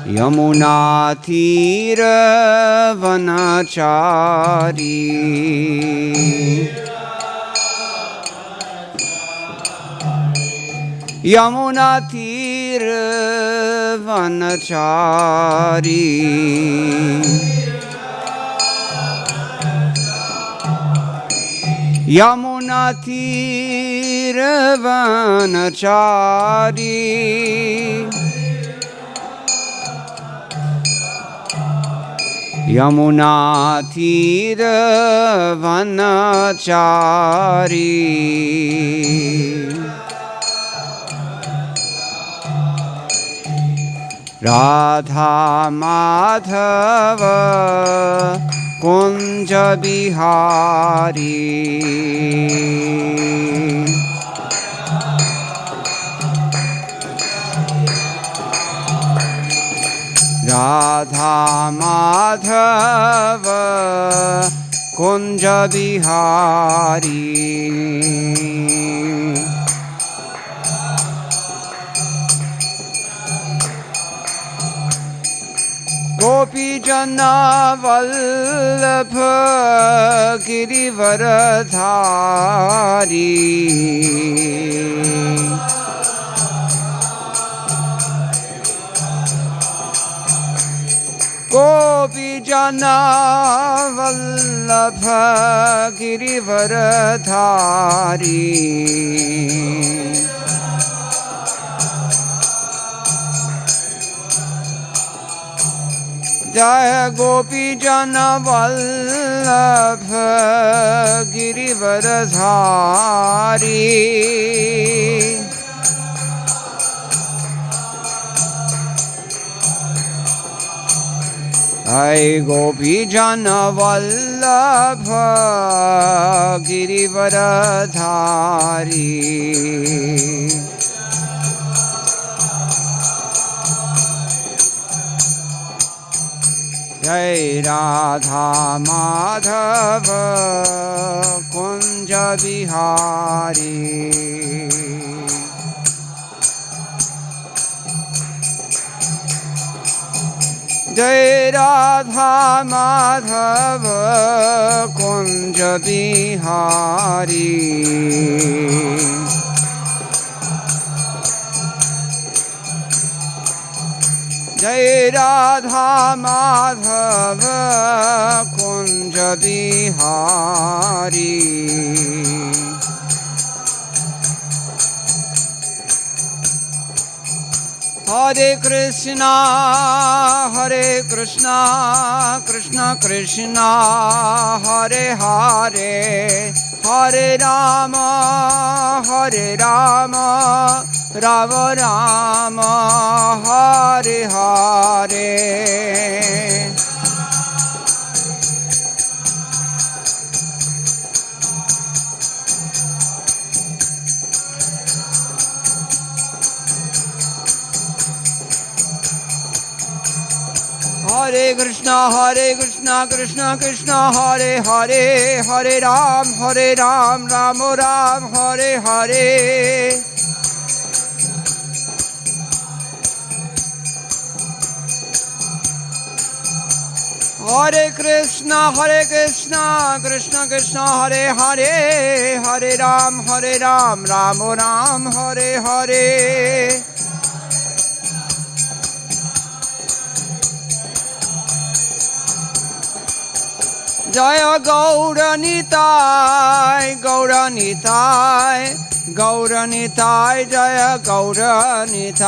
यमुनातीरवनचारी यमुनातीरवनचारी यमुनातीरवनचारी यमुनातीरवनचारी राधा माधव कुंज बिहारी राधा माधव कुंज बिहारी गोपी जना वल्लभ गिरिवरधारी गोपी जना वल्लभ गिरिवरधारी जय गोपी जन वल्लभ गिरिवरधारी जय गोपी जन वल्लभ गिरिवरधारी जय राधा माधव कुंज बिहारी जय राधा माधव कुंज बिहारी जय राधा माधव कुंज बिहारी हरे कृष्णा कृष्ण कृष्ण हरे हरे हरे राम राम राम हरे हरे हरे कृष्ण कृष्ण कृष्ण हरे हरे हरे राम राम राम हरे हरे हरे कृष्ण कृष्ण कृष्ण हरे हरे हरे राम राम राम हरे हरे जय गौरनिताय गौरनिताय गौरनिताय जय गौरनिताय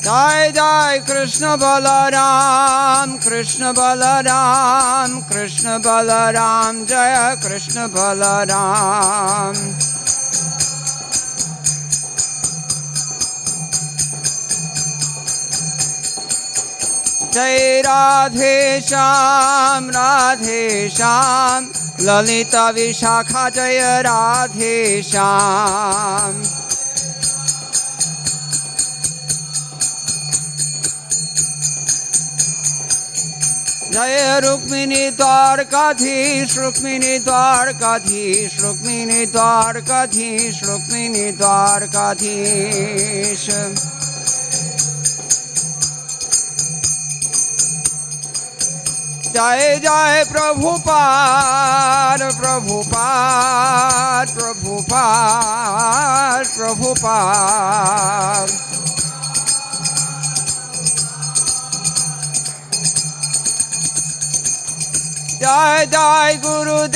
जय जय कृष्ण बलराम जय कृष्ण बलराम जय राधे श्याम ललिता विशाखा जय Radhe Shyam Jaya Rukmini Dwarkadhish, Rukmini Dwarkadhish, Rukmini Dwarkadhish, Rukmini Dwarkadhish. Jai Jai Prabhupada, Prabhupada, Prabhupada, Prabhupada. Jai Jai Gurudev,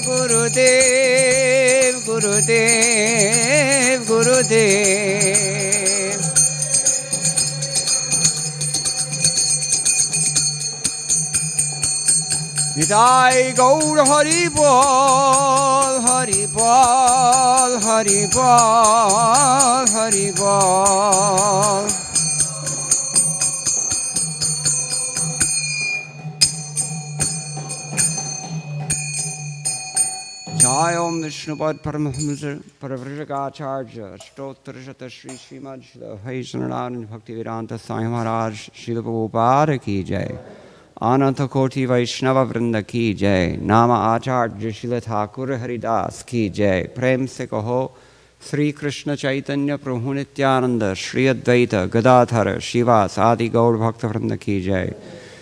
Gurudev, Gurudev, Gurudev. Jai Gaur Hari Bol, Hari Bol, Hari Bol, Hari Bol. Jai Om Vishnupad Paramahamsa Paravrajagacharya Stottarjata Shri Srimad Srila Vaishnava Bhaktivedanta Swami Maharaj Srila Prabhupada Ki Jai Ananta Koti Vaishnava Vrinda Ki Jai Nama Acharya Srila Thakur Haridas Ki Jai Prem Se Kaho Sri Krishna Chaitanya Prabhu Nityananda Shri Advaita Gadadhara Shivas Adi Gaur Bhakta Vrinda Ki Jai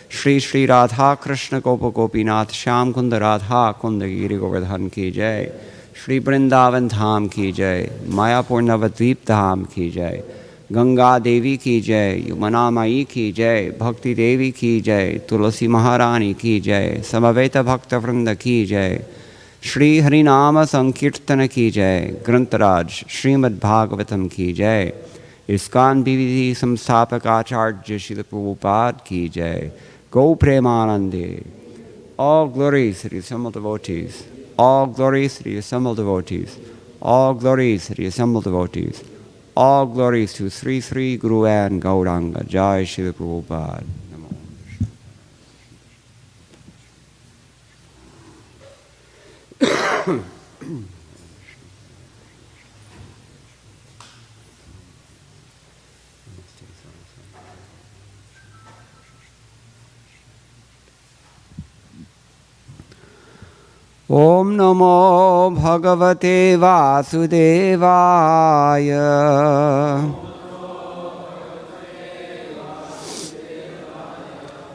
Shri Shri Radha Krishna Gopa Gopinath Shyam Kunda Radha Kunda Giri Govardhan Ki Jai Shri Vrindavan Dham Ki Jai Mayapur Navadvip Dham Ki Jai Ganga Devi Ki Jai Yamuna Mai Ki Jai Bhakti Devi Ki Jai Tulasi Maharani Ki Jai Samaveta Bhakta Vrinda Ki Jai Shri Harinama Sankirtana Ki Jai Grantaraj Srimad Bhagavatam Ki Jai ISKCON BVD Samsthapak Acharya Srila Prabhupada Ki Jai Go Premanande. All glories to the assembled devotees. All glories to the assembled devotees. All glories to the assembled devotees. All glories to Sri Sri Guru and Gauranga. Jai Srila Prabhupada. Namo. Om Namo Bhagavate Vasudevaya.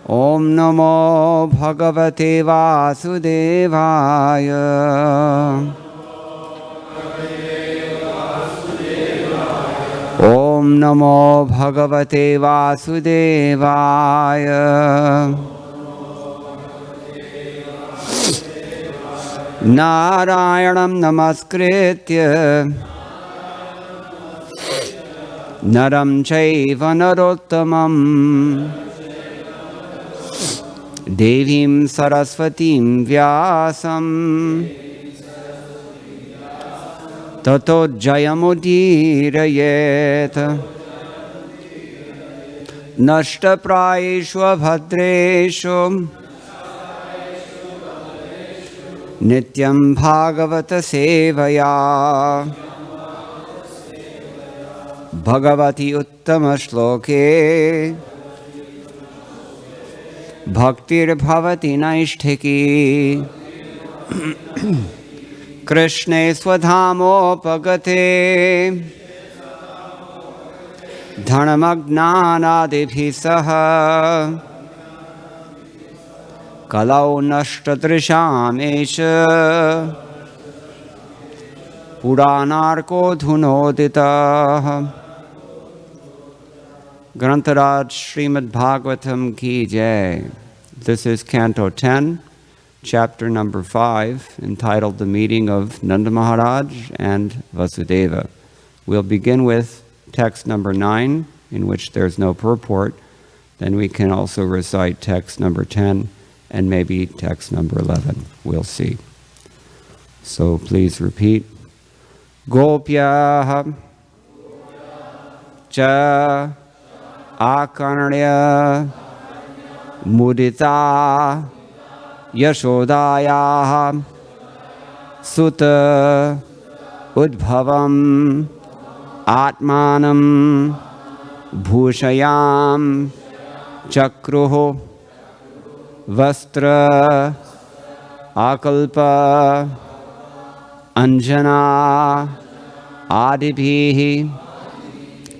Om Namo Bhagavate Vasudevaya. Om Namo Bhagavate Vasudevaya. Narayanam Namaskritya Naram Chaiva Narottamam Devim Saraswatim Vyasam Tato Jayamudirayet Nashta Praishwa Bhadreshu Nityam Bhagavata Sevaya Bhagavati Uttama Shloke Bhaktir Bhavati Naishtiki Krishne Swadhamo Pagate Dhanamagnanadibhi Saha Kalau Nashtadrishamesha Puranarko Dhunodita. Grantaraj Srimad Bhagavatam Ki Jai. This is Canto 10, chapter number 5, entitled The Meeting of Nanda Maharaj and Vasudeva. We'll begin with text number 9, in which there's no purport. Then we can also recite text number 10 and maybe text number 11. We'll see. So please repeat. Gopyaha cha akarnya mudita yashodaya sutta udbhavam atmanam bhushayam chakruho Vastra Akalpa Anjana Adibhi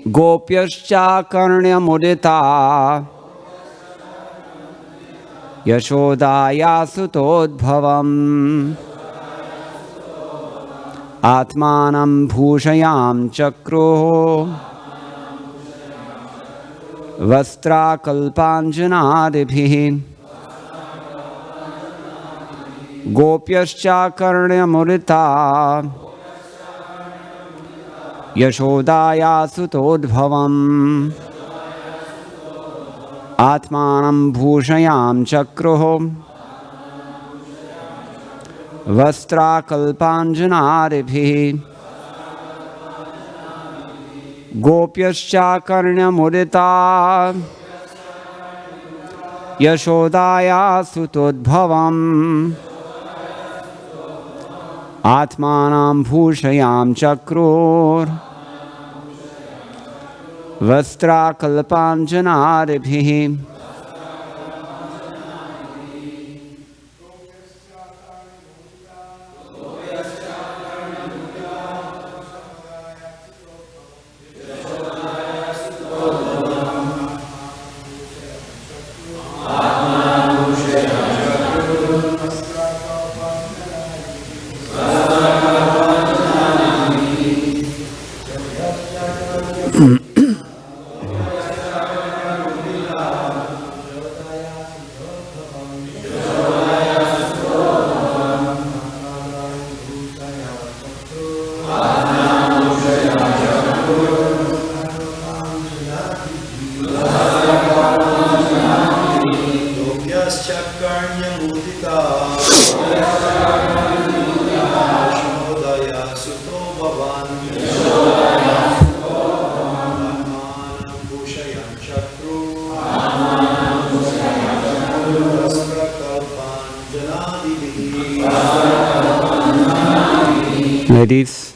Gopyascha Karnya Mudita Yashodaya Sutodbhavam Atmanam Bhushayam Chakro Vastra Kalpanjanadibhi Gopyascha Karnya Mudita Yashodaya Sutodbhavam Atmanam Bhushayam Chakro Vastra Kalpanjanadibhi Gopyascha Karnya Mudita Yashodaya Sutodbhavam Atmanam Bhushayam Chakrur Vastra Kalpanjanadibhi Ladies,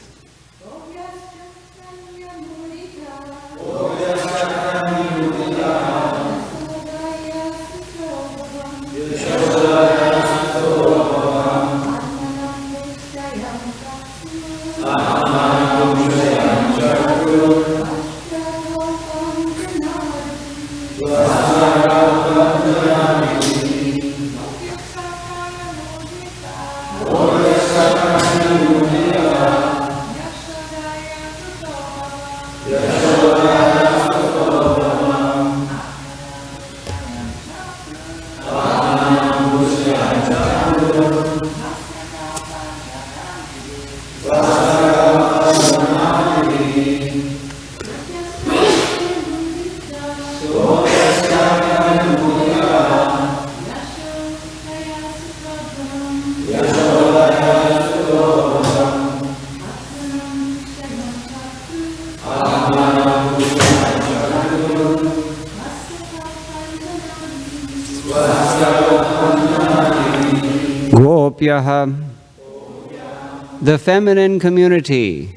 the feminine community,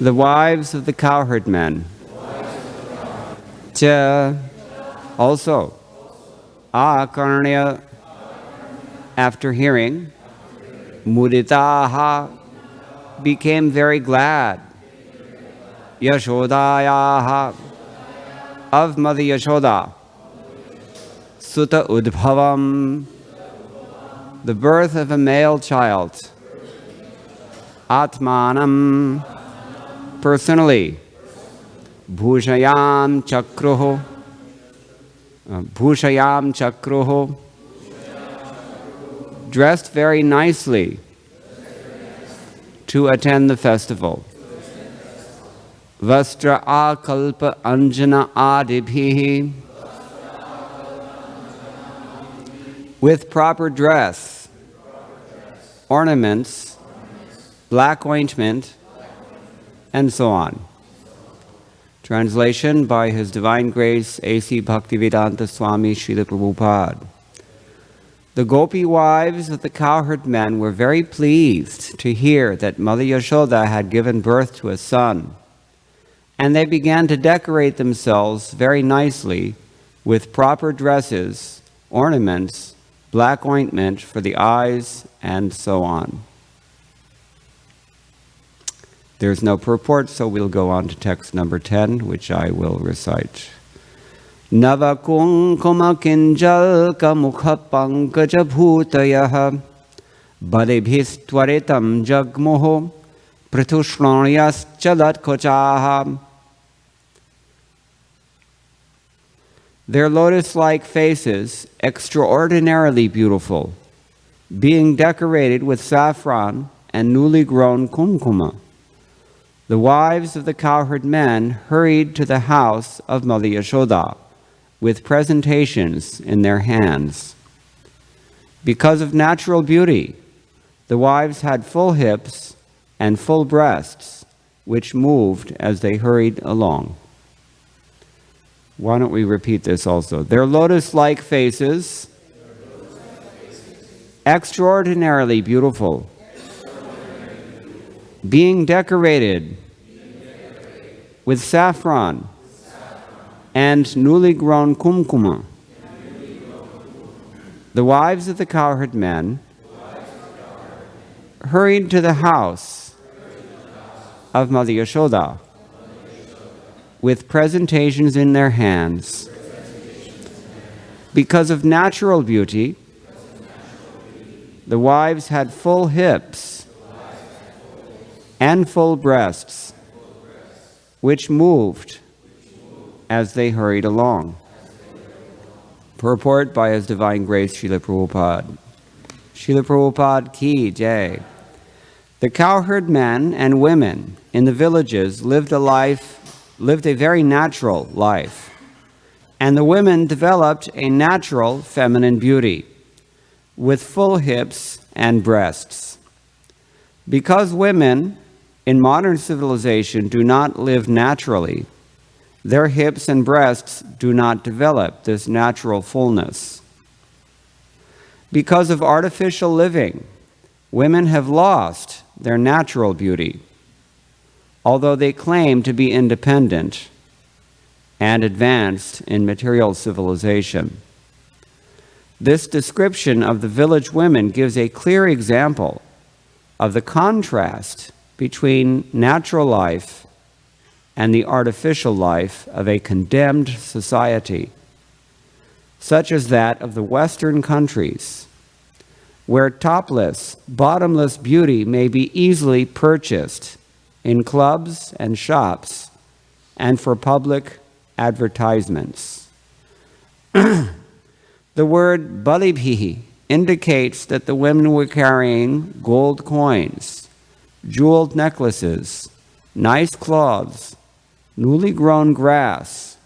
the wives of the cowherd men, also, Akarnya, after hearing, Muditaha, became very glad, Yashodayaha, of Mother Yashoda, Sutta Udbhavam, the birth of a male child, Atmanam, personally, Bhushayam Chakruho, dressed very nicely to attend the festival. Vastra Akalpa Anjana Adibhi, with proper dress, ornaments, black ointment, and so on. Translation by His Divine Grace A.C. Bhaktivedanta Swami Srila Prabhupada. The gopi wives of the cowherd men were very pleased to hear that Mother Yashoda had given birth to a son, and they began to decorate themselves very nicely with proper dresses ornaments, black ointment for the eyes, and so on. There's no purport, so we'll go on to text number 10, which I will recite. Navakungkuma kinjalka mukha pankaja bhutayah balibhistvaritam jagmoho prithushnonyas chalatkochaha. Their lotus-like faces, extraordinarily beautiful, being decorated with saffron and newly grown kumkuma. The wives of the cowherd men hurried to the house of Mother Yashoda with presentations in their hands. Because of natural beauty, the wives had full hips and full breasts, which moved as they hurried along. Why don't we repeat this also? Their lotus-like faces, extraordinarily beautiful, being decorated with saffron and newly grown kumkuma. The wives of the cowherd men hurried to the house of Mother Yashoda with presentations in their hands. Because of natural beauty, the wives had full hips and full breasts, which moved as they hurried along. Purport by His Divine Grace Srila Prabhupada. Srila Prabhupada ki jai. The cowherd men and women in the villages lived a very natural life, and the women developed a natural feminine beauty with full hips and breasts. Because women in modern civilization do not live naturally, their hips and breasts do not develop this natural fullness. Because of artificial living, women have lost their natural beauty, although they claim to be independent and advanced in material civilization. This description of the village women gives a clear example of the contrast between natural life and the artificial life of a condemned society, such as that of the Western countries, where topless, bottomless beauty may be easily purchased in clubs and shops and for public advertisements. The word balibhi indicates that the women were carrying gold coins, jeweled necklaces, nice cloths, newly grown grass,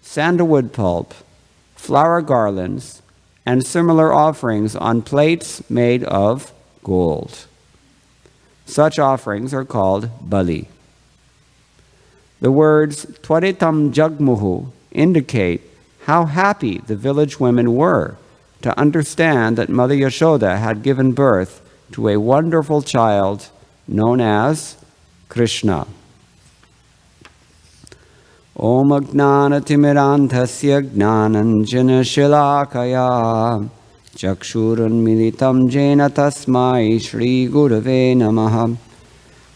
sandalwood pulp, flower garlands, and similar offerings on plates made of gold. Such offerings are called bali. The words tvaritam jagmuhu indicate how happy the village women were to understand that Mother Yashoda had given birth to a wonderful child known as Krishna. Om Ajnanatimirandhasya Jnananjana Shilakaya Chakshurunmilitam Jena Tasmai Shri Gurave Namaha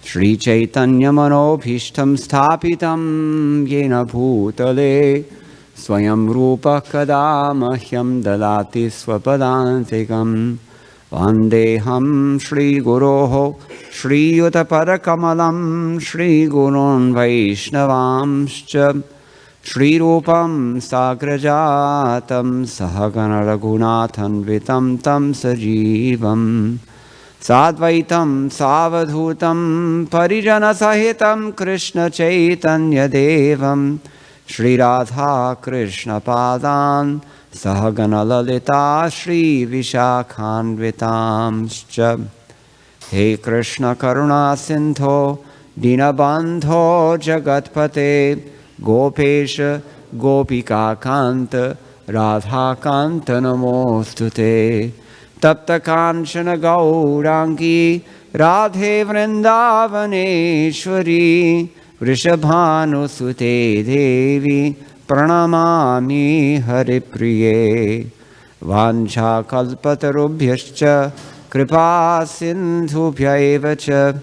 Shri Chaitanya Manobhishtam Sthapitam Yena Bhutale Swayam Rupa Kadamahyam Dalati Swapadantikam Vandeham Shri Guroho Shri Yutapara Shri Gurun Vaishnavamscha Shri Rupam Sagrajatam Sahagana Raghunathan Vitam Tam Sajivam Sadvaitam Savadhutam Parijana Sahitam Krishna Chaitanya Devam Shri Radha Krishna Padan Sahagana Lalita Shri Vishakhanvitamscha. He Krishna Karuna Sindho Dinabandho Jagatpate Gopesha Gopika Kanta Radha Kanta Namostute Tapta Kanchana Gaurangi Radhe Vrindavaneshwari Vrishabhanusute Devi Pranamami Haripriye Vancha kalpatarubhyascha kripa sindhubhya eva cha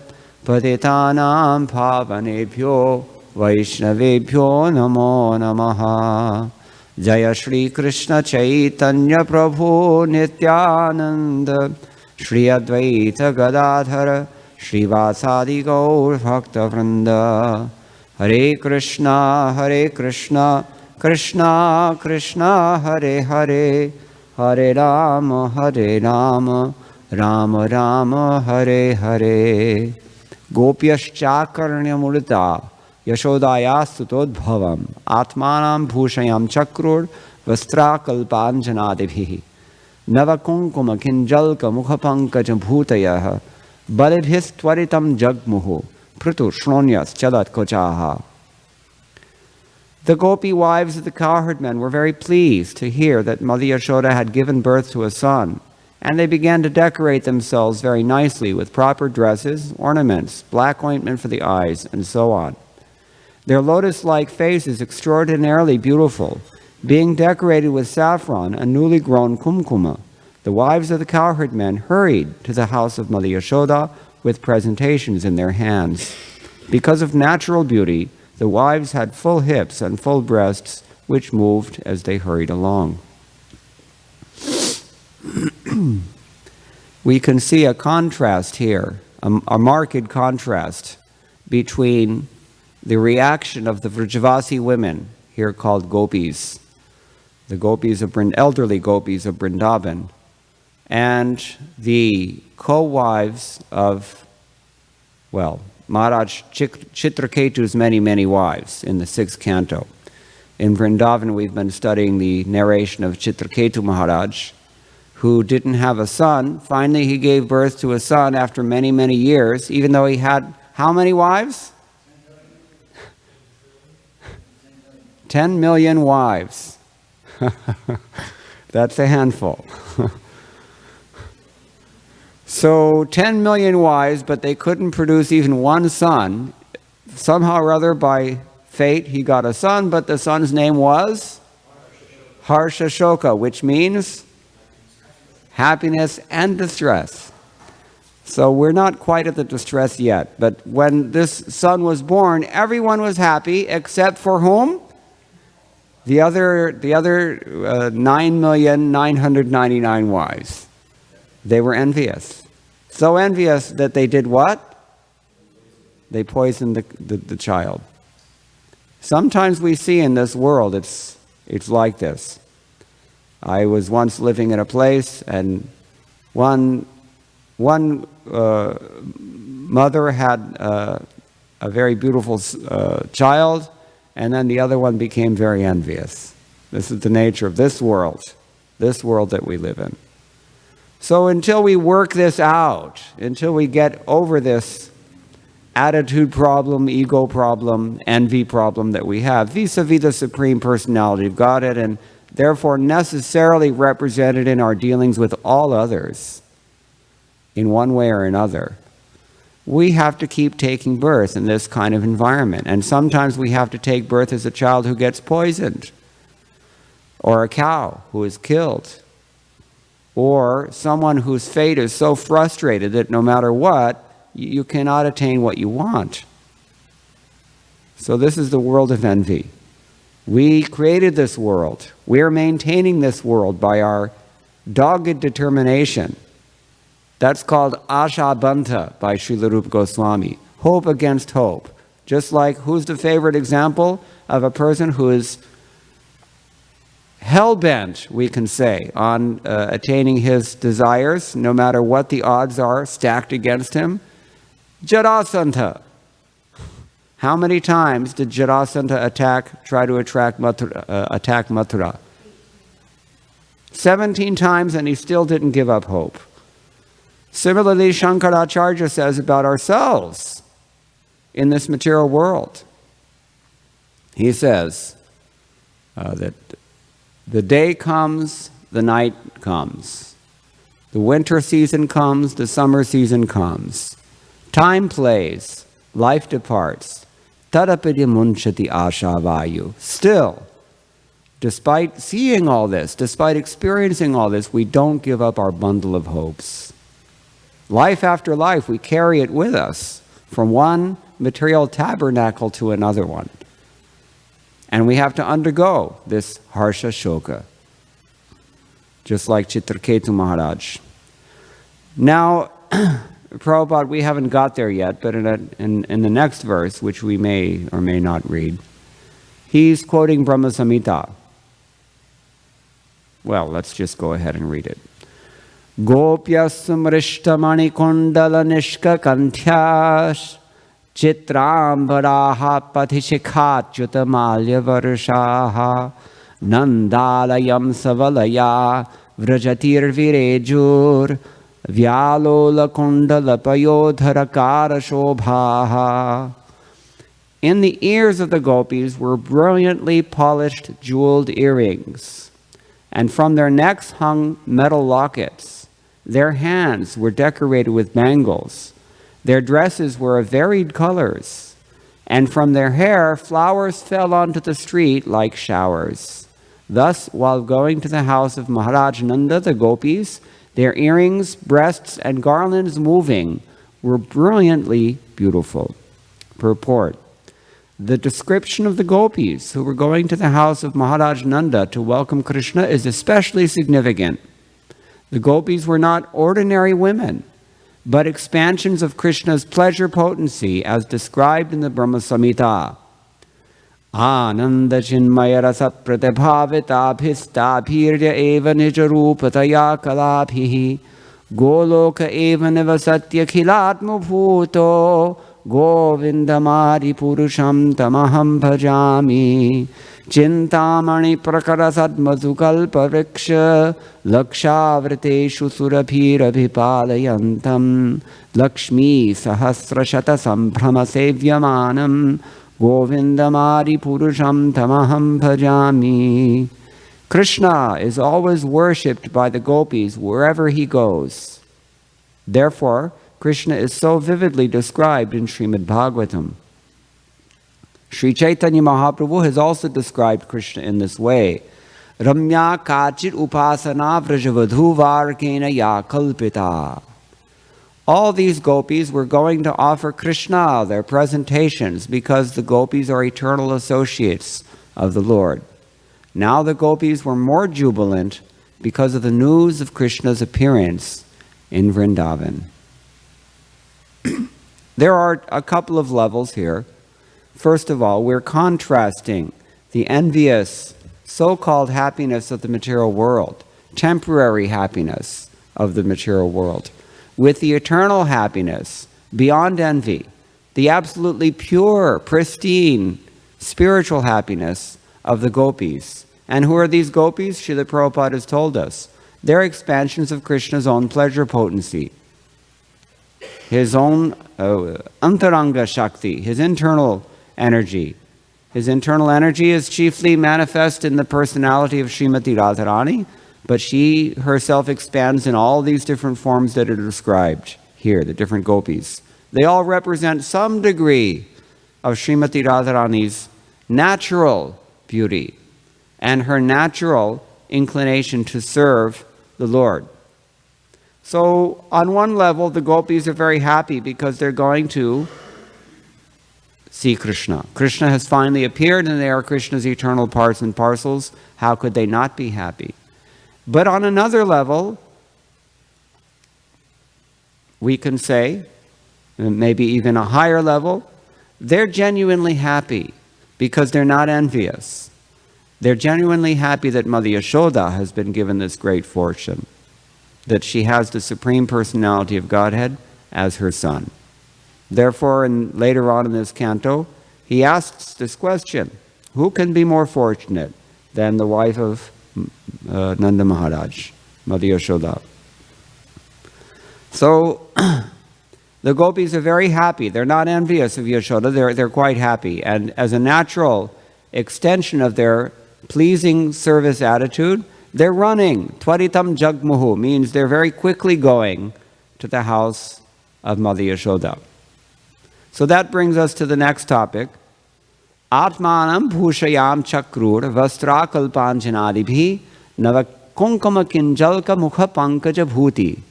patitanam pavanebhyo vaishnavebhyo namo namaha. Jaya Shri Krishna Chaitanya Prabhu Nityananda Shri Advaita Gadadhara Shri Vasadi Gaur Bhakta Vrinda. Hare Krishna Krishna Krishna Hare Hare, Hare Rama Rama Rama Hare Hare. Gopyaschakarnya murita Yashodayastutodbhavam Atmanam Bhushayam Chakrur Vastra Kalpanjanadibhi Navakunkuma Kinjalka Mukhapankajam Bhutayah Balibhis Twaritam Jagmuhu Prutu Shronyas Chalat Kochaha. The gopi wives of the cowherdmen were very pleased to hear that Mother Yashoda had given birth to a son, and they began to decorate themselves very nicely with proper dresses, ornaments, black ointment for the eyes, and so on. Their lotus-like faces extraordinarily beautiful, being decorated with saffron and newly grown kumkuma. The wives of the cowherdmen hurried to the house of Mother Yashoda with presentations in their hands. Because of natural beauty, the wives had full hips and full breasts, which moved as they hurried along. We can see a contrast here, a marked contrast between the reaction of the Vrajavasi women, here called gopis, the gopis of elderly gopis of Vrindavan, and the co-wives of, Maharaj Chitraketu's many wives in the 6th canto. In Vrindavan, we've been studying the narration of Chitraketu Maharaj, who didn't have a son. Finally, he gave birth to a son after many years, even though he had how many wives? 10 million wives. That's a handful. So 10 million wives, but they couldn't produce even one son. Somehow or other, by fate, he got a son, but the son's name was Harshashoka, which means happiness and distress. So we're not quite at the distress yet, but when this son was born, everyone was happy except for whom? The other 9,999,000 wives. They were envious. So envious that they did what? They poisoned the child. Sometimes we see in this world, it's like this. I was once living in a place, and one mother had a very beautiful child, and then the other one became very envious. This is the nature of this world that we live in. So until we work this out, until we get over this attitude problem, ego problem, envy problem that we have vis-a-vis the Supreme Personality of Godhead, and therefore necessarily represented in our dealings with all others in one way or another, we have to keep taking birth in this kind of environment. And sometimes we have to take birth as a child who gets poisoned, or a cow who is killed, or someone whose fate is so frustrated that no matter what, you cannot attain what you want. So this is the world of envy. We created this world. We are maintaining this world by our dogged determination. That's called Ashabanta by Srila Rupa Goswami. Hope against hope. Just like, who's the favorite example of a person who is hell-bent, we can say, on attaining his desires, no matter what the odds are stacked against him? Jarasandha. How many times did Jarasandha try to attack Mathura? 17 times, and he still didn't give up hope. Similarly, Shankaracharya says about ourselves in this material world. He says that the day comes, the night comes. The winter season comes, the summer season comes. Time plays, life departs. Tadapidi munchati asha vayu. Still, Despite seeing all this, despite experiencing all this, we don't give up our bundle of hopes. Life after life, we carry it with us from one material tabernacle to another one. And we have to undergo this harsha shoka, just like Chitraketu Maharaj. Now, Prabhupada, we haven't got there yet, but in the next verse, which we may or may not read, he's quoting Brahma Samhita. Well, let's just go ahead and read it. Gopyas mrishtamani kundala nishka kanthyash chitrambaraha pathishikhat jutamalya varshaha nandalayam savalaya vrajatir virejur vyalola kundala payodharakara shobhaha. In the ears of the gopis were brilliantly polished jeweled earrings, and from their necks hung metal lockets. Their hands were decorated with bangles. Their dresses were of varied colors, and from their hair flowers fell onto the street like showers. Thus, while going to the house of Maharaj Nanda, the gopis, their earrings, breasts, and garlands moving, were brilliantly beautiful. Purport. The description of the gopis who were going to the house of Maharaj Nanda to welcome Krishna is especially significant. The gopis were not ordinary women, but expansions of Krishna's pleasure potency as described in the Brahma Samhita. Ananda chinmaya rasa pratibhavita bhistabhirya eva nijarupataya kalabhihi goloka eva nivasatya khilatma bhuto Govindamari purusham tamaham bhajami Chintamani prakarasad madhukalpa vriksha Lakshavriteshu surabhirabhipalayantam Lakshmi sahasrashata sambrahma sevyamanam Govindamari purusham tamaham bhajami. Krishna is always worshipped by the gopis wherever he goes. Therefore, Krishna is so vividly described in Srimad Bhagavatam. Sri Chaitanya Mahaprabhu has also described Krishna in this way. Ramya kachit upasana vrajavadhu varkena ya kalpita. All these gopis were going to offer Krishna their presentations because the gopis are eternal associates of the Lord. Now the gopis were more jubilant because of the news of Krishna's appearance in Vrindavan. There are a couple of levels here. First of all, we're contrasting the envious so-called happiness of the material world, temporary happiness of the material world, with the eternal happiness beyond envy, the absolutely pure, pristine, spiritual happiness of the gopis. And who are these gopis? Srila Prabhupada has told us. They're expansions of Krishna's own pleasure potency. His own antaranga shakti, his internal energy. His internal energy is chiefly manifest in the personality of Srimati Radharani, but she herself expands in all these different forms that are described here, the different gopis. They all represent some degree of Srimati Radharani's natural beauty and her natural inclination to serve the Lord. So on one level, the gopis are very happy because they're going to see Krishna. Krishna has finally appeared and they are Krishna's eternal parts and parcels. How could they not be happy? But on another level, we can say, maybe even a higher level, they're genuinely happy because they're not envious. They're genuinely happy that Mother Yashoda has been given this great fortune, that she has the Supreme Personality of Godhead as her son. Therefore, later on in this canto, he asks this question, who can be more fortunate than the wife of Nanda Maharaj, Mother Yashoda? So, the gopis are very happy. They're not envious of Yashoda, they're quite happy. And as a natural extension of their pleasing service attitude, they're running. Twaritam jagmuhu means they're very quickly going to the house of Mother Yashoda. So that brings us to the next topic. Atmanam bhushayam chakrur vastrakalpanjanadibhi nava kunkama kinjalka mukha pankaja bhuti.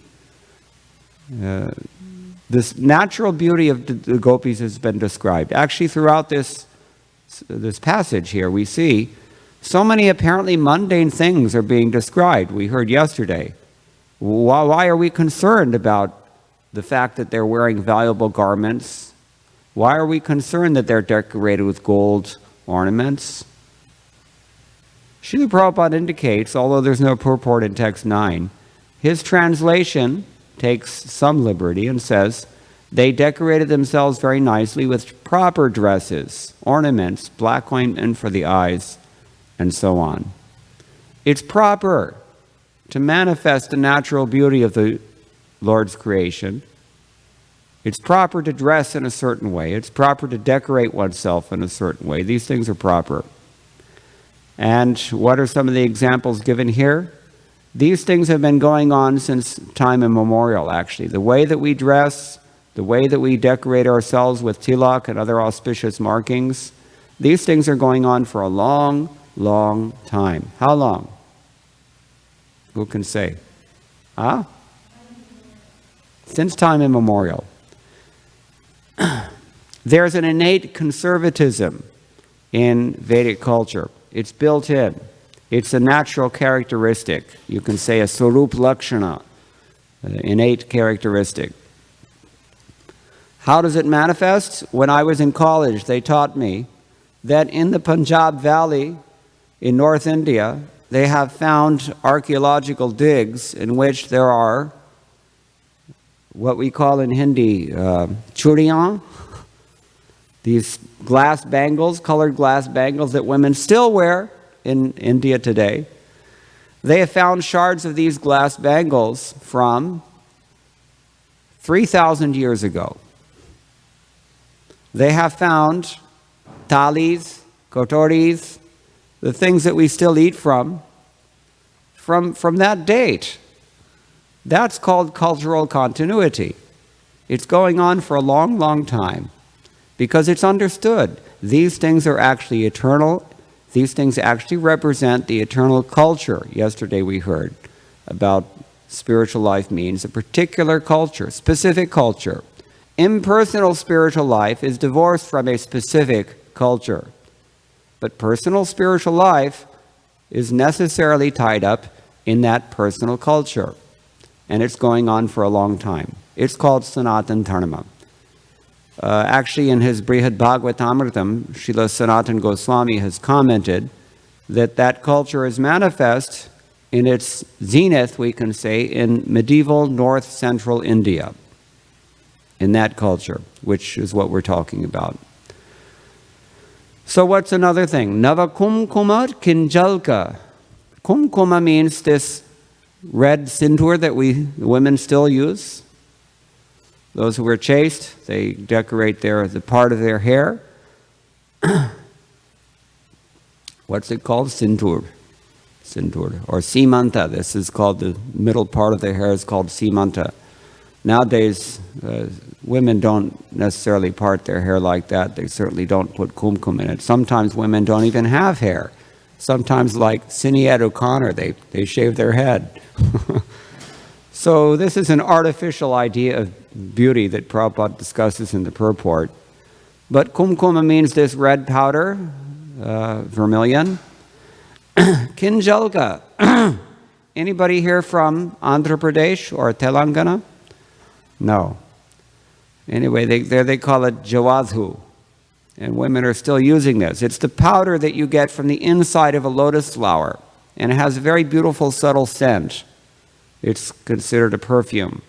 This natural beauty of the gopis has been described. Actually, throughout this passage here, we see so many apparently mundane things are being described. We heard yesterday. Why are we concerned about the fact that they're wearing valuable garments? Why are we concerned that they're decorated with gold ornaments? Srila Prabhupada indicates, although there's no purport in text 9, his translation takes some liberty and says, they decorated themselves very nicely with proper dresses, ornaments, black ointment for the eyes, and so on. It's proper to manifest the natural beauty of the Lord's creation. It's proper to dress in a certain way. It's proper to decorate oneself in a certain way. These things are proper. And what are some of the examples given here? These things have been going on since time immemorial, actually. The way that we dress, the way that we decorate ourselves with tilak and other auspicious markings, these things are going on for a long, long time. How long? Who can say? Since time immemorial. There's an innate conservatism in Vedic culture. It's built in. It's a natural characteristic. You can say a Swarup Lakshana, an innate characteristic. How does it manifest? When I was in college, they taught me that in the Punjab Valley in North India, they have found archaeological digs in which there are what we call in Hindi churiyan, these glass bangles, colored glass bangles that women still wear in India today. They have found shards of these glass bangles from 3,000 years ago. They have found thalis, kotoris, the things that we still eat from that date. That's called cultural continuity. It's going on for a long, long time because it's understood. These things are actually eternal. These things actually represent the eternal culture. Yesterday we heard about spiritual life means a particular culture, specific culture. Impersonal spiritual life is divorced from a specific culture. But personal spiritual life is necessarily tied up in that personal culture. And it's going on for a long time. It's called Sanatan Dharma. Actually, in his Brihad Bhagavatamritam, Srila Sanatan Goswami has commented that that culture is manifest in its zenith, we can say, in medieval north-central India. In that culture, which is what we're talking about. So what's another thing? Nava kumkumar kinjalka. Kumkuma means this red sindoor that women still use. Those who are chaste, they decorate the part of their hair. What's it called? Sindoor. Sindoor. Or simanta. This is called, the middle part of their hair is called simanta. Nowadays, women don't necessarily part their hair like that. They certainly don't put kumkum in it. Sometimes women don't even have hair. Sometimes, like Sinead O'Connor, they shave their head. So this is an artificial idea of beauty that Prabhupada discusses in the purport. But kumkuma means this red powder, vermilion. Kinjalka. Anybody here from Andhra Pradesh or Telangana? No. Anyway, they call it jawadhu. And women are still using this. It's the powder that you get from the inside of a lotus flower. And it has a very beautiful, subtle scent. It's considered a perfume.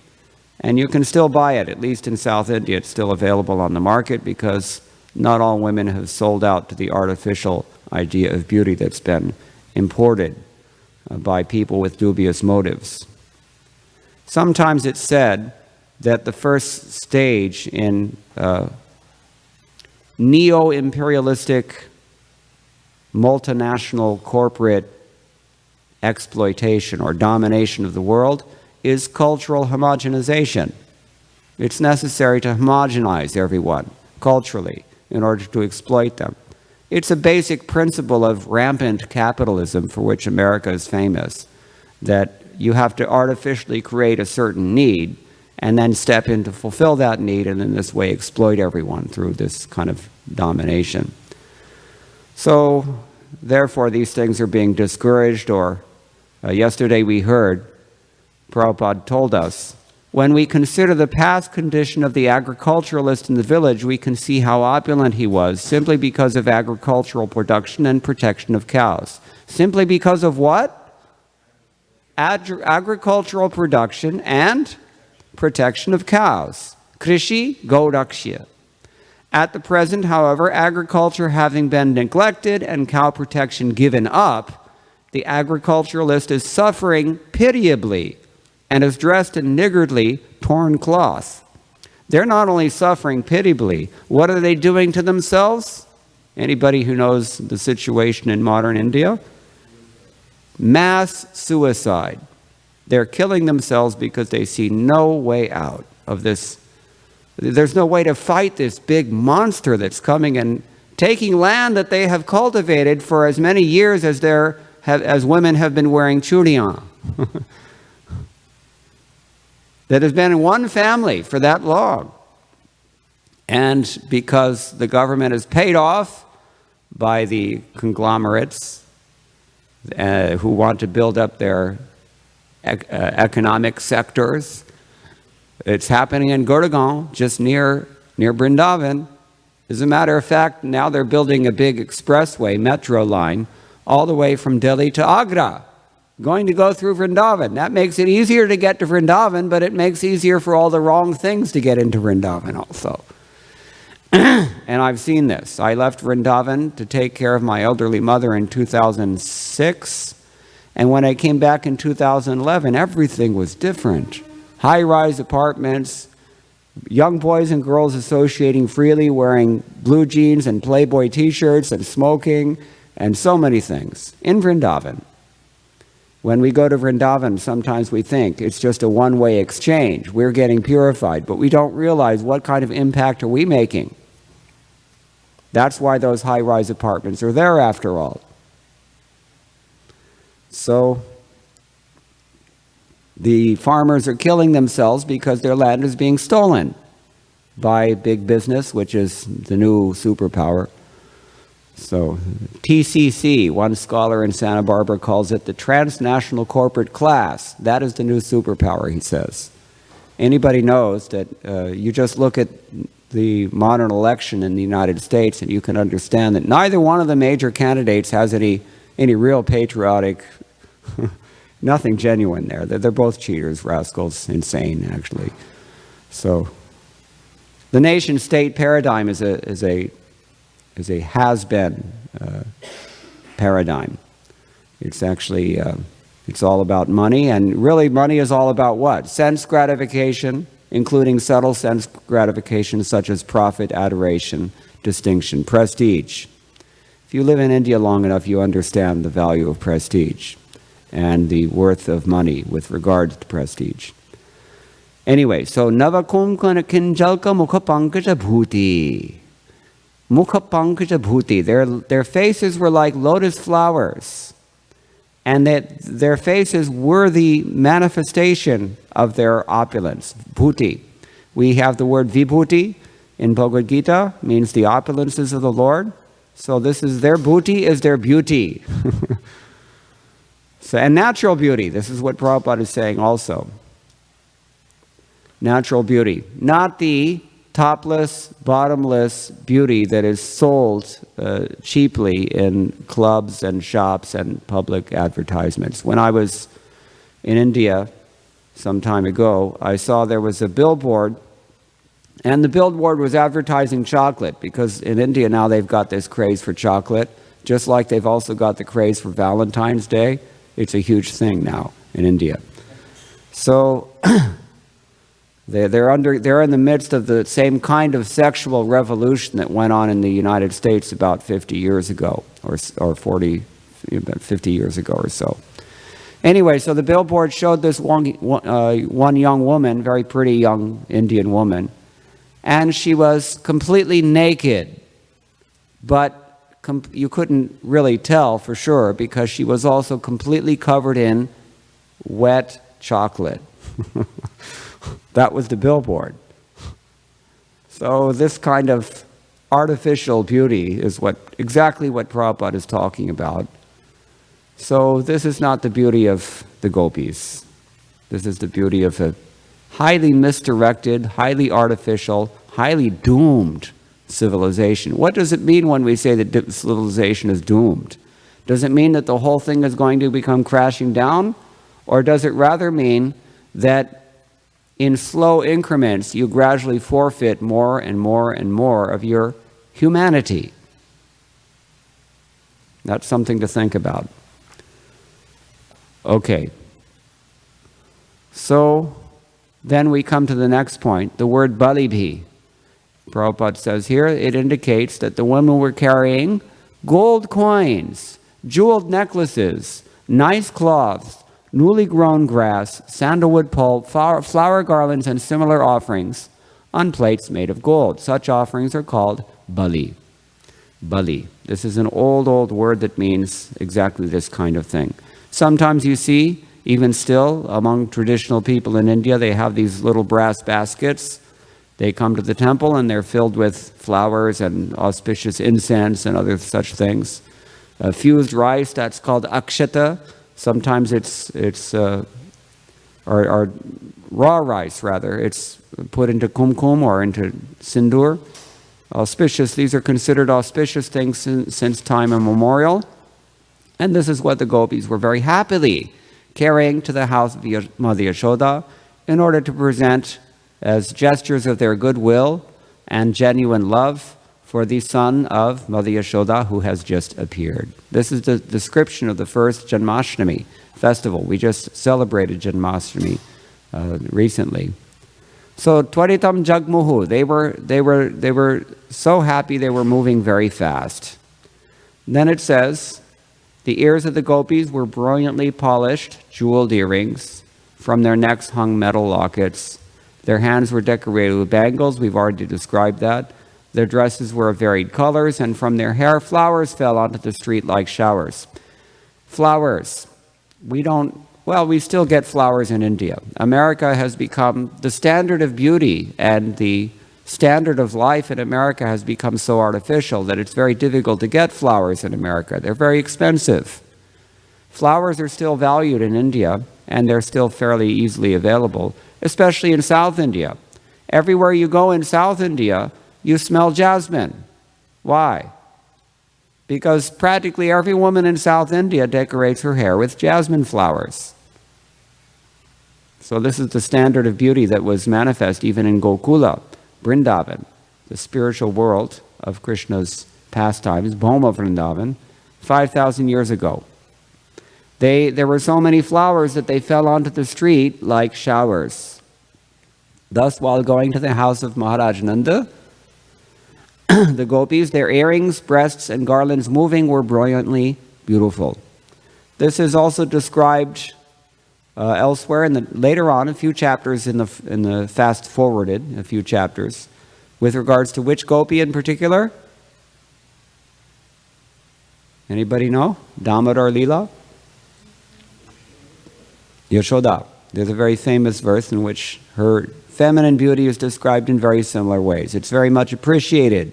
And you can still buy it, at least in South India. It's still available on the market because not all women have sold out to the artificial idea of beauty that's been imported by people with dubious motives. Sometimes it's said that the first stage in neo-imperialistic, multinational corporate exploitation or domination of the world is cultural homogenization. It's necessary to homogenize everyone culturally in order to exploit them. It's a basic principle of rampant capitalism for which America is famous, that you have to artificially create a certain need and then step in to fulfill that need, and in this way exploit everyone through this kind of domination. So, therefore, these things are being discouraged, or yesterday we heard, Prabhupada told us, when we consider the past condition of the agriculturalist in the village, we can see how opulent he was simply because of agricultural production and protection of cows. Simply because of what? Agricultural production and protection of cows. Krishi Gaudakshya. At the present, however, agriculture having been neglected and cow protection given up, the agriculturalist is suffering pitiably and is dressed in niggardly torn cloth. They're not only suffering pitiably, what are they doing to themselves? Anybody who knows the situation in modern India? Mass suicide. They're killing themselves because they see no way out of this. There's no way to fight this big monster that's coming and taking land that they have cultivated for as many years as women have been wearing churiyan. That has been in one family for that long. And because the government is paid off by the conglomerates who want to build up their economic sectors, it's happening in Gurgaon, just near Vrindavan. As a matter of fact, now they're building a big expressway, metro line, all the way from Delhi to Agra, going to go through Vrindavan. That makes it easier to get to Vrindavan, but it makes it easier for all the wrong things to get into Vrindavan also. And I've seen this. I left Vrindavan to take care of my elderly mother in 2006. And when I came back in 2011, everything was different. High-rise apartments, young boys and girls associating freely, wearing blue jeans and Playboy t-shirts and smoking and so many things in Vrindavan. When we go to Vrindavan, sometimes we think it's just a one-way exchange. We're getting purified, but we don't realize what kind of impact are we making. That's why those high-rise apartments are there after all. So the farmers are killing themselves because their land is being stolen by big business, which is the new superpower. So TCC, one scholar in Santa Barbara calls it the transnational corporate class. That is the new superpower, he says. Anybody knows that you just look at the modern election in the United States and you can understand that neither one of the major candidates has any real patriotic, nothing genuine there. They're both cheaters, rascals, insane, actually. So the nation-state paradigm is a has-been paradigm. It's actually, it's all about money, and really money is all about what? Sense gratification, including subtle sense gratification such as profit, adoration, distinction, prestige. If you live in India long enough, you understand the value of prestige and the worth of money with regard to prestige. Anyway, so Navakumkana Kinjalka Mukha Pankaja Bhuti. Mukha Pankaja Bhuti. Their faces were like lotus flowers, and that their faces were the manifestation of their opulence. Bhuti. We have the word vibhuti in Bhagavad Gita, means the opulences of the Lord. So this is their bhuti, is their beauty. So, and natural beauty, this is what Prabhupada is saying also. Natural beauty, not the topless, bottomless beauty that is sold cheaply in clubs and shops and public advertisements. When I was in India some time ago, I saw there was a billboard, and the billboard was advertising chocolate, because in India now they've got this craze for chocolate, just like they've also got the craze for Valentine's Day. It's a huge thing now in India. So they're in the midst of the same kind of sexual revolution that went on in the United States about 50 years ago, or 40, about 50 years ago or so. Anyway, so the billboard showed this one young woman, very pretty young Indian woman, and she was completely naked, but you couldn't really tell for sure because she was also completely covered in wet chocolate. That was the billboard. So this kind of artificial beauty is exactly what Prabhupada is talking about. So this is not the beauty of the gopis. This is the beauty of a highly misdirected, highly artificial, highly doomed civilization. What does it mean when we say that civilization is doomed? Does it mean that the whole thing is going to become crashing down? Or does it rather mean that in slow increments you gradually forfeit more and more and more of your humanity? That's something to think about. Okay. So then we come to the next point, the word balibhi. Prabhupada says here, it indicates that the women were carrying gold coins, jeweled necklaces, nice cloths, newly grown grass, sandalwood pulp, flower garlands, and similar offerings on plates made of gold. Such offerings are called bali. Bali. This is an old word that means exactly this kind of thing. Sometimes you see, even still, among traditional people in India, they have these little brass baskets. They come to the temple and they're filled with flowers and auspicious incense and other such things. Fused rice, that's called akshata. Sometimes it's or raw rice rather. It's put into kumkum or into sindoor. Auspicious, these are considered auspicious things since time immemorial. And this is what the gopis were very happily carrying to the house of Mother Yashoda in order to present as gestures of their goodwill and genuine love for the son of Mother Yashoda who has just appeared. This is the description of the first Janmashtami festival. We just celebrated Janmashtami recently. So Twaritam Jagmuhu, they were so happy they were moving very fast. Then it says, the ears of the gopis were brilliantly polished, jeweled earrings. From their necks hung metal lockets. Their hands were decorated with bangles. We've already described that. Their dresses were of varied colors, and from their hair, flowers fell onto the street like showers. Flowers. We still get flowers in India. America has become the standard of beauty, and the standard of life in America has become so artificial that it's very difficult to get flowers in America. They're very expensive. Flowers are still valued in India, and they're still fairly easily available, especially in South India. Everywhere you go in South India, you smell jasmine. Why? Because practically every woman in South India decorates her hair with jasmine flowers. So this is the standard of beauty that was manifest even in Gokula, Vrindavan, the spiritual world of Krishna's pastimes, Bhoma Vrindavan, 5,000 years ago. There were so many flowers that they fell onto the street like showers. Thus, while going to the house of Maharaj Nanda, the gopis, their earrings, breasts, and garlands moving were brilliantly beautiful. This is also described elsewhere later on, a few chapters in the fast forwarded, a few chapters, with regards to which gopi in particular? Anybody know? Damodar Leela? Yashoda. There's a very famous verse in which her feminine beauty is described in very similar ways. It's very much appreciated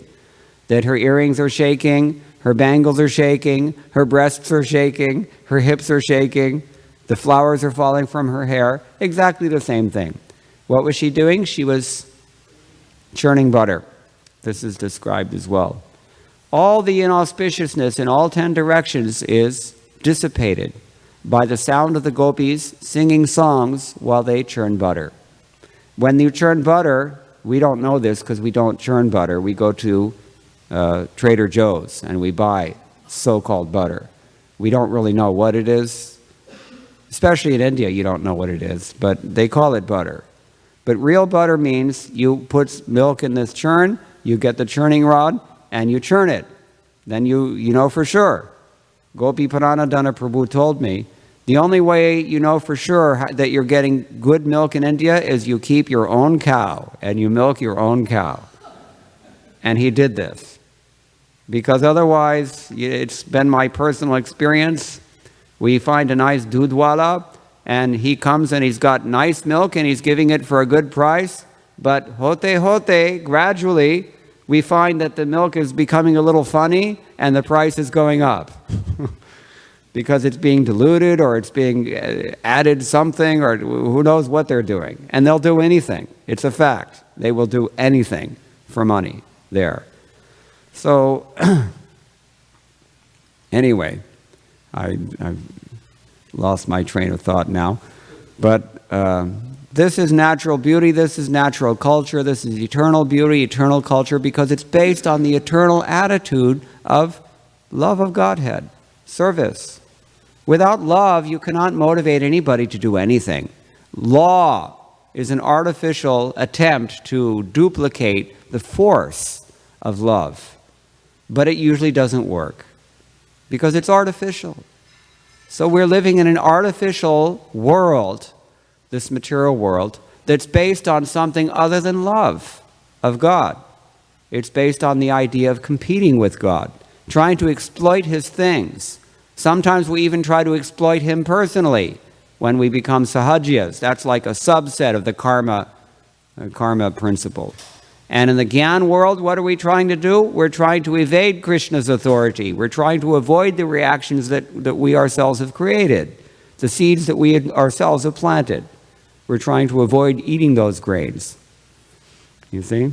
that her earrings are shaking, her bangles are shaking, her breasts are shaking, her hips are shaking, the flowers are falling from her hair. Exactly the same thing. What was she doing? She was churning butter. This is described as well. All the inauspiciousness in all 10 directions is dissipated by the sound of the gopis singing songs while they churn butter. When you churn butter, we don't know this because we don't churn butter. We go to Trader Joe's and we buy so-called butter. We don't really know what it is. Especially in India, you don't know what it is, but they call it butter. But real butter means you put milk in this churn, you get the churning rod, and you churn it. Then you know for sure. Gopi Purana-datta Prabhu told me, the only way you know for sure that you're getting good milk in India is you keep your own cow and you milk your own cow. And he did this. Because otherwise, it's been my personal experience, we find a nice dudwala, and he comes and he's got nice milk and he's giving it for a good price, but hote, gradually, we find that the milk is becoming a little funny and the price is going up. Because it's being diluted or it's being added something, or who knows what they're doing. And they'll do anything. It's a fact. They will do anything for money there. So, anyway, I've lost my train of thought now. But this is natural beauty, this is natural culture, this is eternal beauty, eternal culture, because it's based on the eternal attitude of love of Godhead, service. Without love, you cannot motivate anybody to do anything. Law is an artificial attempt to duplicate the force of love. But it usually doesn't work because it's artificial. So we're living in an artificial world, this material world, that's based on something other than love of God. It's based on the idea of competing with God, trying to exploit His things. Sometimes we even try to exploit Him personally when we become sahajiyas. That's like a subset of the karma principle. And in the Gyan world, what are we trying to do? We're trying to evade Krishna's authority. We're trying to avoid the reactions that we ourselves have created, the seeds that we ourselves have planted. We're trying to avoid eating those grains. You see?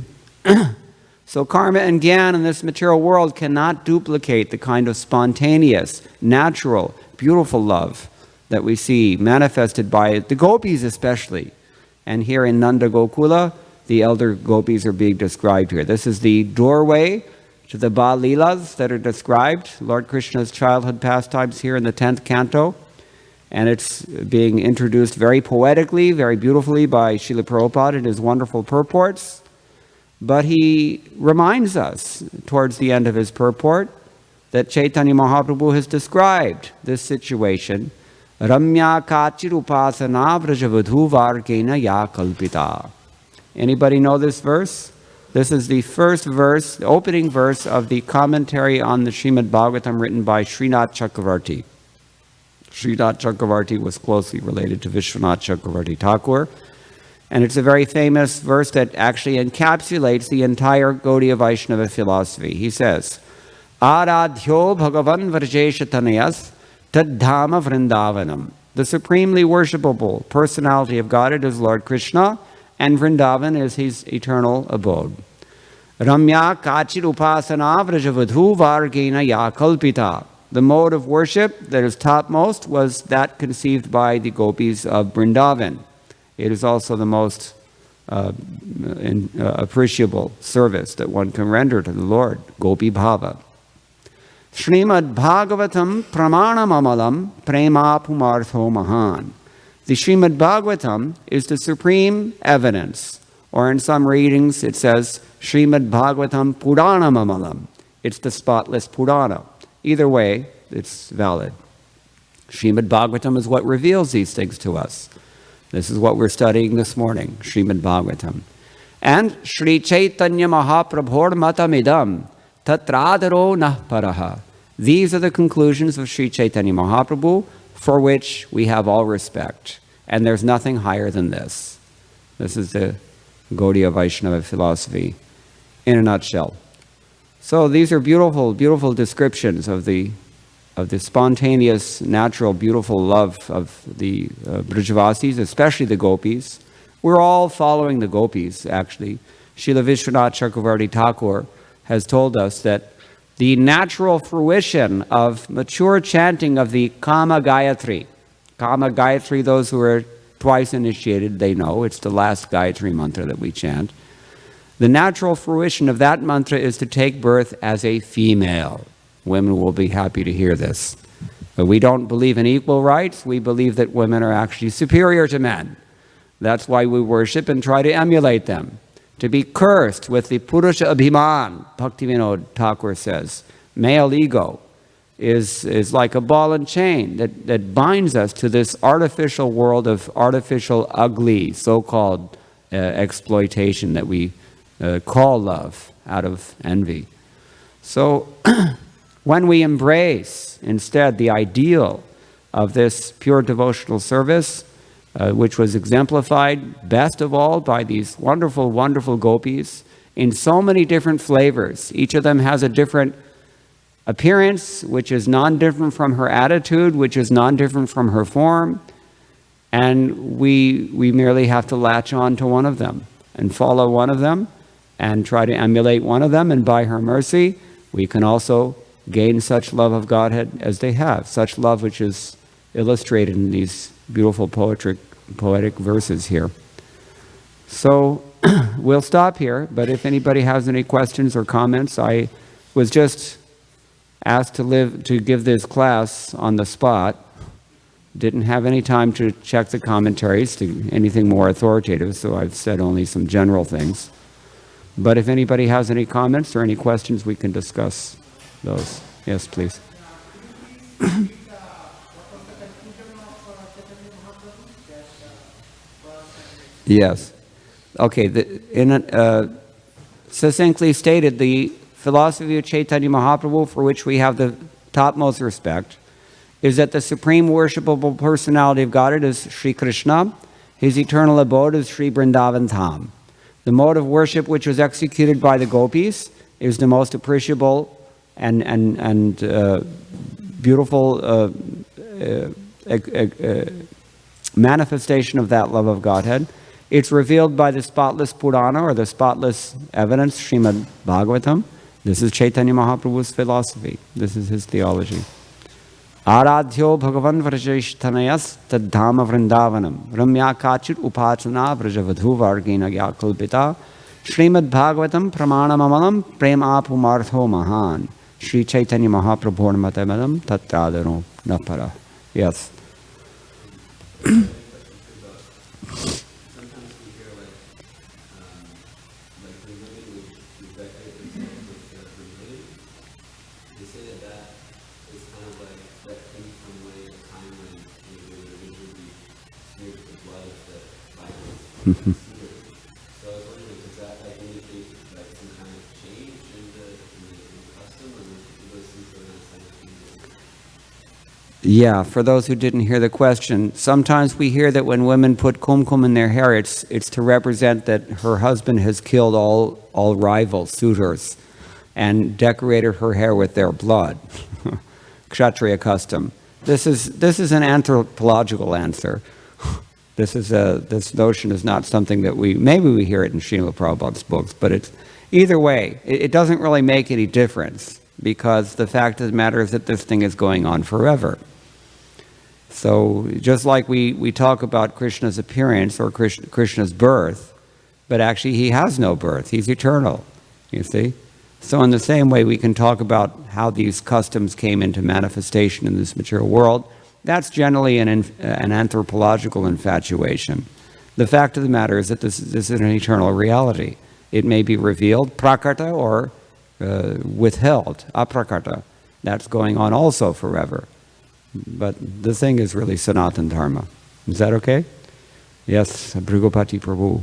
So karma and Gyan in this material world cannot duplicate the kind of spontaneous, natural, beautiful love that we see manifested by the gopis especially. And here in Nanda Gokula, the elder gopis are being described here. This is the doorway to the Bal Leelas that are described, Lord Krishna's childhood pastimes here in the 10th canto. And it's being introduced very poetically, very beautifully by Srila Prabhupada in his wonderful purports. But he reminds us, towards the end of his purport, that Chaitanya Mahaprabhu has described this situation. Ramya kachir upasana vrajavadhu vargena ya kalpita. Anybody know this verse? This is the first verse, the opening verse of the commentary on the Srimad Bhagavatam written by Srinath Chakravarti. Srinath Chakravarti was closely related to Vishwanath Chakravarti Thakur. And it's a very famous verse that actually encapsulates the entire Gaudiya Vaishnava philosophy. He says, Aradhyo Bhagavan Varjeshatanayas Taddhama Vrindavanam. The supremely worshipable personality of Godhead is Lord Krishna, and Vrindavan is His eternal abode. Ramya Kachir Upasana Vrajavadhu Vargena Ya Kalpita. The mode of worship that is topmost was that conceived by the gopis of Vrindavan. It is also the most appreciable service that one can render to the Lord, Gopi Bhava. Srimad Bhagavatam Pramanam Amalam Prema Pumartho Mahan. The Srimad Bhagavatam is the supreme evidence, or in some readings it says Srimad Bhagavatam Puranam Amalam. It's the spotless Purana. Either way, it's valid. Srimad Bhagavatam is what reveals these things to us. This is what we're studying this morning, Srimad Bhagavatam. And Sri Chaitanya Mahaprabhor Matamidam Tatradaro Nah Paraha. These are the conclusions of Sri Chaitanya Mahaprabhu, for which we have all respect. And there's nothing higher than this. This is the Gaudiya Vaishnava philosophy in a nutshell. So these are beautiful, beautiful descriptions of the spontaneous, natural, beautiful love of the Brajavasis, especially the gopis. We're all following the gopis, actually. Srila Vishwanath Chakravarti Thakur has told us that the natural fruition of mature chanting of the Kama Gayatri, those who are twice initiated, they know, it's the last Gayatri mantra that we chant. The natural fruition of that mantra is to take birth as a female. Women will be happy to hear this. But we don't believe in equal rights. We believe that women are actually superior to men. That's why we worship and try to emulate them. To be cursed with the Purusha Abhiman, Bhaktivinoda Thakur says, male ego, is like a ball and chain that binds us to this artificial world of artificial, ugly, so-called exploitation that we call love out of envy. So when we embrace instead the ideal of this pure devotional service, which was exemplified best of all by these wonderful, wonderful gopis in so many different flavors. Each of them has a different appearance, which is non-different from her attitude, which is non-different from her form. And we merely have to latch on to one of them and follow one of them and try to emulate one of them. And by her mercy, we can also gain such love of Godhead as they have, such love which is illustrated in these beautiful poetic verses here. So we'll stop here, but if anybody has any questions or comments, I was just asked to give this class on the spot. Didn't have any time to check the commentaries to anything more authoritative, so I've said only some general things. But if anybody has any comments or any questions, we can discuss those. Yes, please. Yes. Okay. Succinctly stated, the philosophy of Chaitanya Mahaprabhu, for which we have the topmost respect, is that the supreme worshipable personality of Godhead is Sri Krishna. His eternal abode is Sri Vrindavan Dham. The mode of worship which was executed by the gopis is the most appreciable and beautiful manifestation of that love of Godhead. It's revealed by the spotless Purana, or the spotless evidence, Srimad Bhagavatam. This is Chaitanya Mahaprabhu's philosophy. This is his theology. Aradhyo Bhagavan Vrajeshtanayas Tadhama Vrindavanam Ramya Kachit Upachana Vrajavadhu Vargina Gyakulpita Srimad Bhagavatam Pramanamamalam Prem Apumartho Mahan Sri Chaitanya Mahaprabhu Namatemadam Tattradano Napara. Yes. So I was wondering, does that indicate some kind of change in the custom, or those things are not simultaneous? Yeah, for those who didn't hear the question, sometimes we hear that when women put kumkum in their hair, it's to represent that her husband has killed all rival suitors and decorated her hair with their blood. Kshatriya custom. This is an anthropological answer. This notion is not something that maybe we hear it in Srila Prabhupada's books, but it's either way, it doesn't really make any difference, because the fact of the matter is that this thing is going on forever. So just like we talk about Krishna's appearance or Krishna's birth, but actually he has no birth, he's eternal, you see? So in the same way we can talk about how these customs came into manifestation in this material world. That's generally an anthropological infatuation. The fact of the matter is that this is an eternal reality. It may be revealed, prakarta, or withheld, aprakarta. That's going on also forever. But the thing is really Sanatana Dharma. Is that okay? Yes, Bhrigopati Prabhu.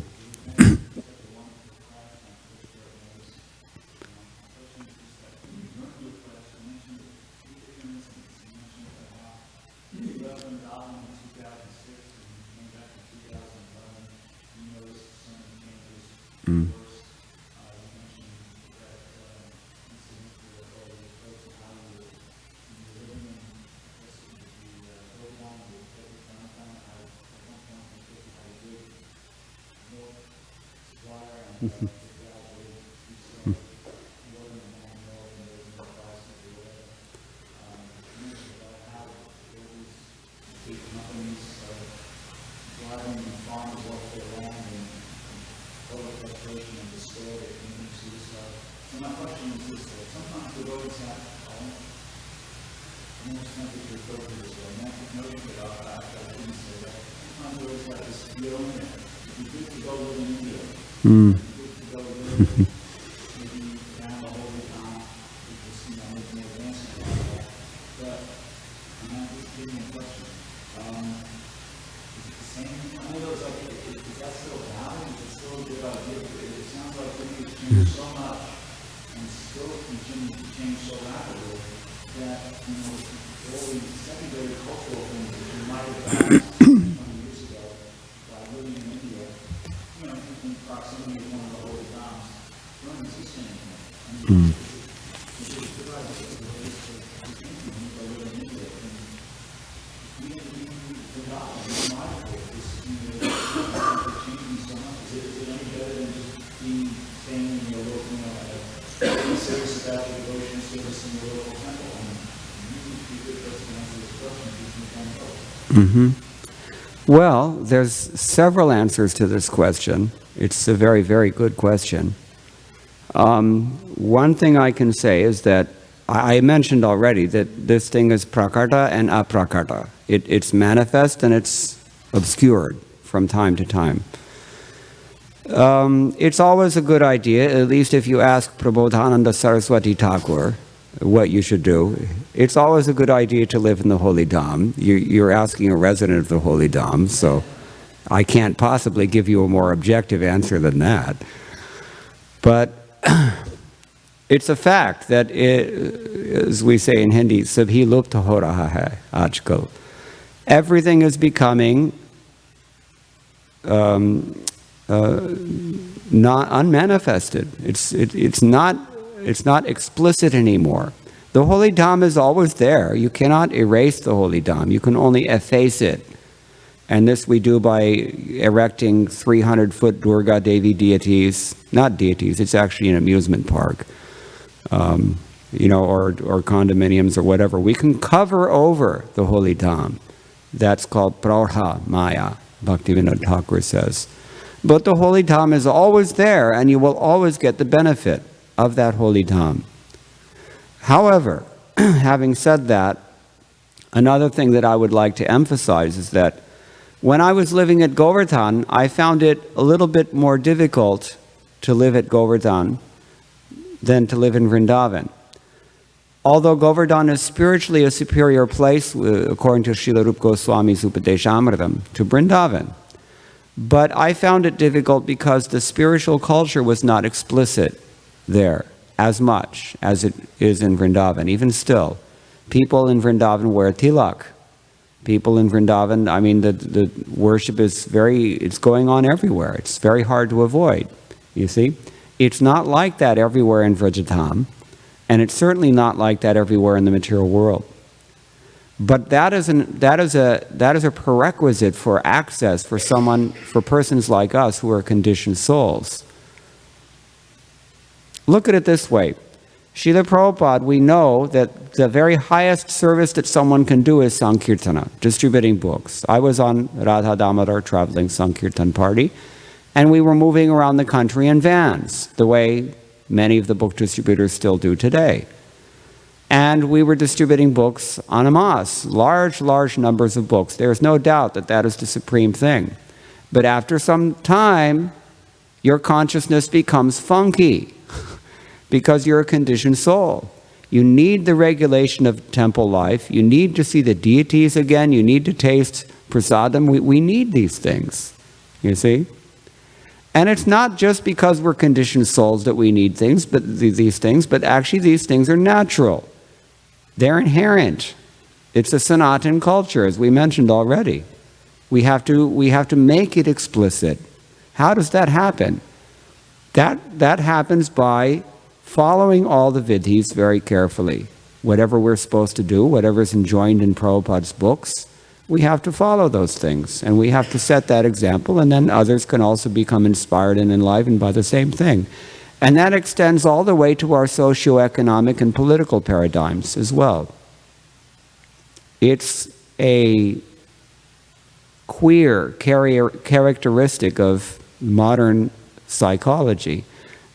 So much and still world changed so rapidly that, all these secondary cultural things that you might have found 20 years ago by living in India, in proximity of one of the holy dhams, don't exist anymore. I mean, it's divided the ways to think of people living in India. And even the God, the mindful, is changing so much. Is it any better than just staying in your local, service about the devotion service in your local temple? And you be a good person to answer this question if you can go. Well, there's several answers to this question. It's a very, very good question. One thing I can say is that I mentioned already that this thing is prakarta and aprakarta. It's manifest and it's obscured from time to time. It's always a good idea, at least if you ask Prabodhananda Saraswati Thakur what you should do, it's always a good idea to live in the holy dham. You're asking a resident of the holy dham, so I can't possibly give you a more objective answer than that. But it's a fact that, as we say in Hindi, sabhi lupta ho raha hai aajkal. Everything is becoming not unmanifested. It's not explicit anymore. The holy dham is always there. You cannot erase the holy dham. You can only efface it. And this we do by erecting 300-foot Durga Devi deities. Not deities, it's actually an amusement park. Or condominiums or whatever. We can cover over the holy dham. That's called prauঢ়a maya, Bhaktivinoda Thakur says. But the holy dham is always there, and you will always get the benefit of that holy dham. However, having said that, another thing that I would like to emphasize is that when I was living at Govardhan, I found it a little bit more difficult to live at Govardhan than to live in Vrindavan. Although Govardhan is spiritually a superior place, according to Srila Rupa Goswami's Upadeshamritam, to Vrindavan. But I found it difficult because the spiritual culture was not explicit there as much as it is in Vrindavan. Even still, people in Vrindavan wear tilak. People in Vrindavan, the worship is it's going on everywhere. It's very hard to avoid, you see. It's not like that everywhere in Vrajadham, and it's certainly not like that everywhere in the material world. But that is a prerequisite for access for persons like us who are conditioned souls. Look at it this way. Srila Prabhupada, we know that the very highest service that someone can do is Sankirtana, distributing books. I was on Radha Damodar traveling Sankirtan party, and we were moving around the country in vans, the way many of the book distributors still do today. And we were distributing books en masse, large numbers of books. There's no doubt that that is the supreme thing. But after some time, your consciousness becomes funky because you're a conditioned soul. You need the regulation of temple life. You need to see the deities again. You need to taste prasadam. We need these things, you see? And it's not just because we're conditioned souls that we need things, these things, but actually these things are natural. They're inherent. It's a Sanatan culture, as we mentioned already. We have to make it explicit. How does that happen? That happens by following all the vidhis very carefully. Whatever we're supposed to do, whatever is enjoined in Prabhupada's books, we have to follow those things. And we have to set that example, and then others can also become inspired and enlivened by the same thing. And that extends all the way to our socio-economic and political paradigms as well. It's a queer characteristic of modern psychology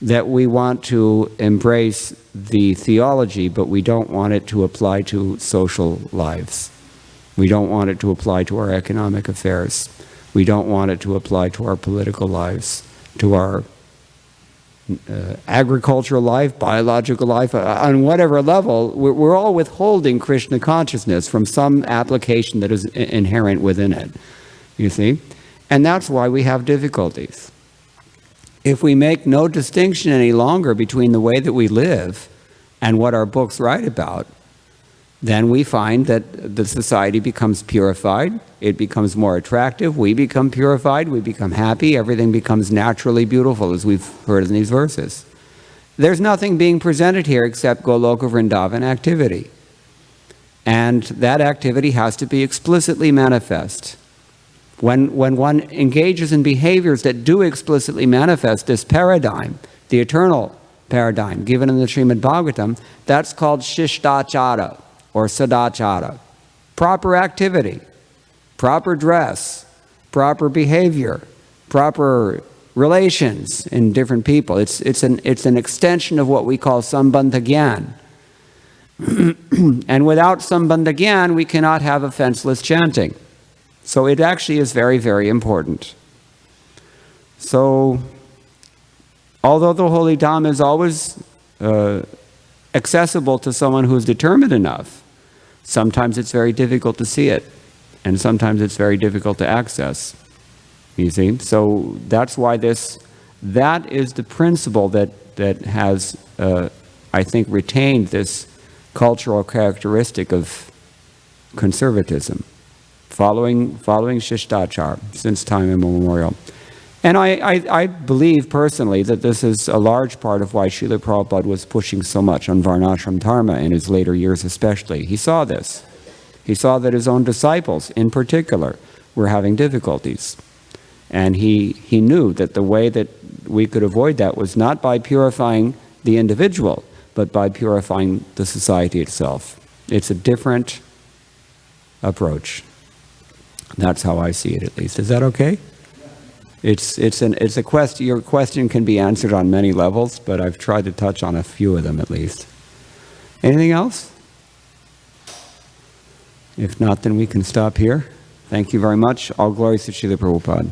that we want to embrace the theology, but we don't want it to apply to social lives. We don't want it to apply to our economic affairs. We don't want it to apply to our political lives, to our agricultural life, biological life, on whatever level. We're all withholding Krishna consciousness from some application that is inherent within it, you see? And that's why we have difficulties. If we make no distinction any longer between the way that we live and what our books write about, then we find that the society becomes purified, it becomes more attractive, we become purified, we become happy, everything becomes naturally beautiful, as we've heard in these verses. There's nothing being presented here except Goloka Vrindavan activity. And that activity has to be explicitly manifest. When one engages in behaviors that do explicitly manifest this paradigm, the eternal paradigm given in the Srimad Bhagavatam, that's called Shishtachara or Sadachara. Proper activity, proper dress, proper behavior, proper relations in different people. It's an extension of what we call Sambandha Gyan. And without Sambandha Gyan, we cannot have offenseless chanting. So it actually is very, very important. So, although the Holy Dham is always accessible to someone who is determined enough, sometimes it's very difficult to see it, and sometimes it's very difficult to access. You see? So that's why that is the principle that has, I think, retained this cultural characteristic of conservatism, following Shishtachar since time immemorial. And I believe personally that this is a large part of why Srila Prabhupada was pushing so much on Varnashram Dharma in his later years especially. He saw this. He saw that his own disciples, in particular, were having difficulties. And he knew that the way that we could avoid that was not by purifying the individual, but by purifying the society itself. It's a different approach. That's how I see it, at least. Is that okay? It's a question. Your question can be answered on many levels, but I've tried to touch on a few of them at least. Anything else? If not, then we can stop here. Thank you very much. All glories to Srila Prabhupada.